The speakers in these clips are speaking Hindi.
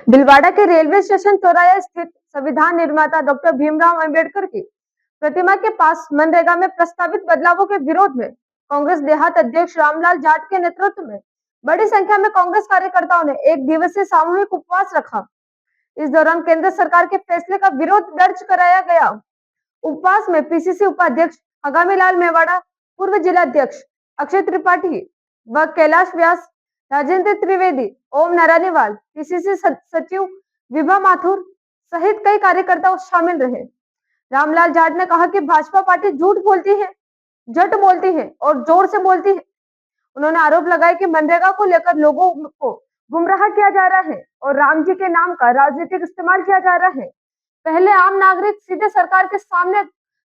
भीलवाड़ा के रेलवे स्टेशन चौराहा स्थित संविधान निर्माता डॉक्टर भीमराव अंबेडकर की प्रतिमा के पास मनरेगा में प्रस्तावित बदलावों के विरोध में कांग्रेस देहात अध्यक्ष रामलाल जाट के नेतृत्व में बड़ी संख्या में कांग्रेस कार्यकर्ताओं ने एक दिवसीय सामूहिक उपवास रखा। इस दौरान केंद्र सरकार के फैसले का विरोध दर्ज कराया गया। उपवास में पीसीसी उपाध्यक्ष आगामी लाल मेवाड़ा, पूर्व जिलाध्यक्ष अक्षय त्रिपाठी व कैलाश व्यास, राजेंद्र त्रिवेदी, ओम नारायणवाल, पीसीसी सचिव विभा माथुर सहित कई कार्यकर्ता शामिल रहे। रामलाल जाट ने कहा कि भाजपा पार्टी झूठ बोलती है, झट बोलती है और जोर से बोलती है। उन्होंने आरोप लगाया कि मनरेगा को लेकर लोगों को गुमराह किया जा रहा है और राम जी के नाम का राजनीतिक इस्तेमाल किया जा रहा है। पहले आम नागरिक सीधे सरकार के सामने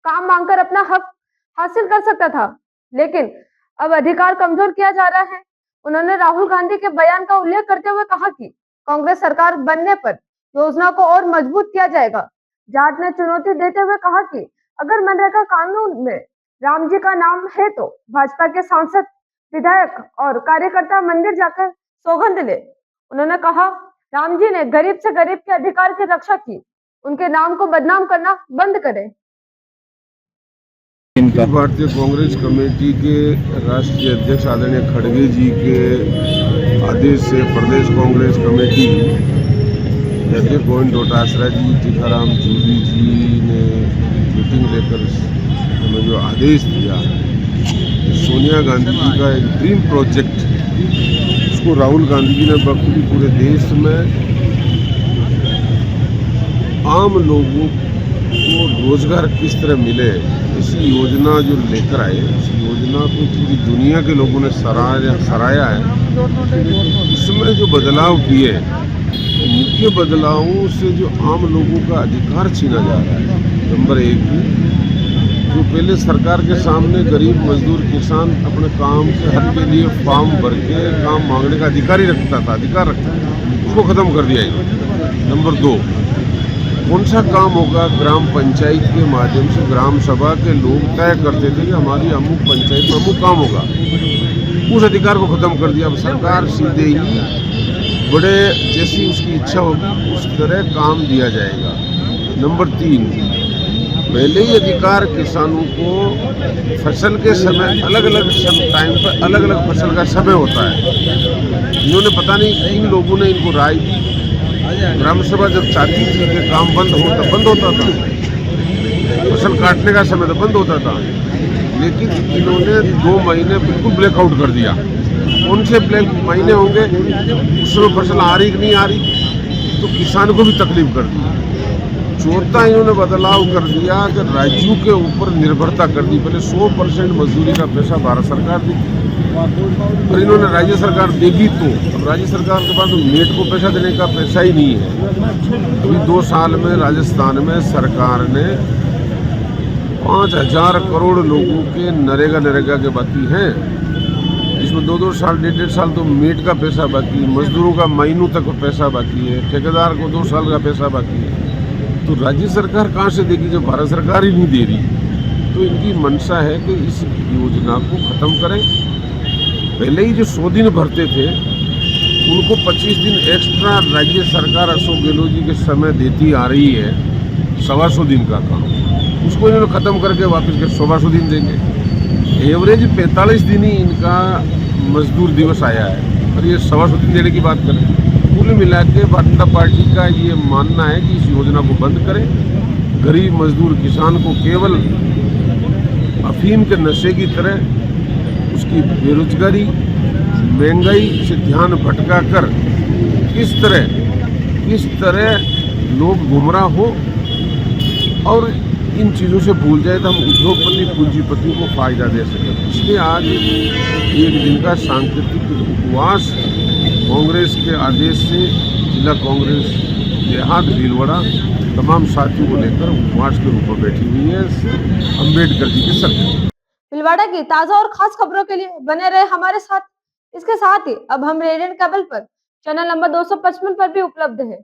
काम मांगकर अपना हक हासिल कर सकता था, लेकिन अब अधिकार कमजोर किया जा रहा है। उन्होंने राहुल गांधी के बयान का उल्लेख करते हुए कहा कि कांग्रेस सरकार बनने पर योजना को और मजबूत किया जाएगा। जाट ने चुनौती देते हुए कहा कि अगर मनरेगा कानून में राम जी का नाम है तो भाजपा के सांसद, विधायक और कार्यकर्ता मंदिर जाकर सौगंध ले। उन्होंने कहा राम जी ने गरीब से गरीब के अधिकार की रक्षा की, उनके नाम को बदनाम करना बंद करें। भारतीय कांग्रेस कमेटी के राष्ट्रीय अध्यक्ष आदरणीय खड़गे जी के आदेश से प्रदेश कांग्रेस कमेटी अध्यक्ष गोविंद डोटासरा जी, टीकाराम जूली जी ने मीटिंग लेकर हमें जो आदेश दिया, सोनिया गांधी जी का एक ड्रीम प्रोजेक्ट, उसको राहुल गांधी जी ने बखूबी पूरे देश में आम लोगों को रोजगार किस तरह मिले, इसी योजना जो लेकर आए, इस योजना को पूरी दुनिया के लोगों ने सराहया है। इसमें जो बदलाव किए, मुख्य बदलावों से जो आम लोगों का अधिकार छीना जा रहा है। नंबर एक, जो पहले सरकार के सामने गरीब मजदूर किसान अपने काम के हक के लिए फॉर्म भर के काम मांगने का अधिकार रखता था, उसको खत्म कर दिया इन्होंने। नंबर दो, कौन सा काम होगा ग्राम पंचायत के माध्यम से ग्राम सभा के लोग तय करते थे कि हमारी अमुक पंचायत में अमुक काम होगा, उस अधिकार को खत्म कर दिया। अब सरकार सीधे ही बड़े जैसी उसकी इच्छा होगी उस तरह काम दिया जाएगा। नंबर तीन, पहले ही अधिकार किसानों को फसल के समय अलग अलग टाइम पर अलग अलग फसल का समय होता है। इन्होंने पता नहीं इन लोगों ने इनको राय दी, ग्राम सभा जब चाहती थी कि काम बंद होता था, फसल काटने का समय तो बंद होता था, लेकिन इन्होंने 2 महीने बिल्कुल ब्लैकआउट कर दिया। कौन से ब्लैक महीने होंगे, उसमें फसल आ रही कि नहीं आ रही, तो किसान को भी तकलीफ कर दी। चौथा, इन्होंने बदलाव कर दिया कि राज्यों के ऊपर निर्भरता कर दी। पहले 100% मजदूरी का पैसा भारत सरकार दी और इन्होंने राज्य सरकार देगी, तो अब राज्य सरकार के पास नेट को पैसा देने का पैसा ही नहीं है। अभी 2 साल में राजस्थान में सरकार ने 5000 करोड़ लोगों के नरेगा के बाकी हैं, जिसमें 2-2 साल 1.5 साल तो मेट का पैसा बाकी, मजदूरों का महीनों तक पैसा बाकी है, ठेकेदार को 2 साल का पैसा बाकी है। तो राज्य सरकार कहाँ से देगी जब भारत सरकार ही नहीं दे रही। तो इनकी मंशा है कि इस योजना को खत्म करें। पहले ही जो 100 दिन भरते थे उनको 25 दिन एक्स्ट्रा राज्य सरकार अशोक गहलोत जी के समय देती आ रही है, 125 दिन का काम, उसको इन्होंने खत्म करके वापस के 125 दिन देंगे। एवरेज 45 दिन ही इनका मजदूर दिवस आया है और ये 125 दिन देने की बात करें। कुल मिला के भारतीय जनता पार्टी का ये मानना है कि इस योजना को बंद करें, गरीब मजदूर किसान को केवल अफीम के नशे की तरह उसकी बेरोजगारी, महंगाई से ध्यान भटका कर किस तरह लोग गुमराह हो और इन चीज़ों से भूल जाए तो हम उद्योगपति पूंजीपति को फायदा दे सकें। इसलिए आज एक दिन का सांकेतिक उपवास कांग्रेस के आदेश से जिला कांग्रेस देहात भीलवाड़ा तमाम साथियों को लेकर उपवास के रूप में बैठी हुई है अम्बेडकर जी के सर। भीलवाड़ा की ताजा और खास खबरों के लिए बने रहे हमारे साथ। इसके साथ ही अब हम रेडियन केबल पर चैनल नंबर 255 पर भी उपलब्ध है।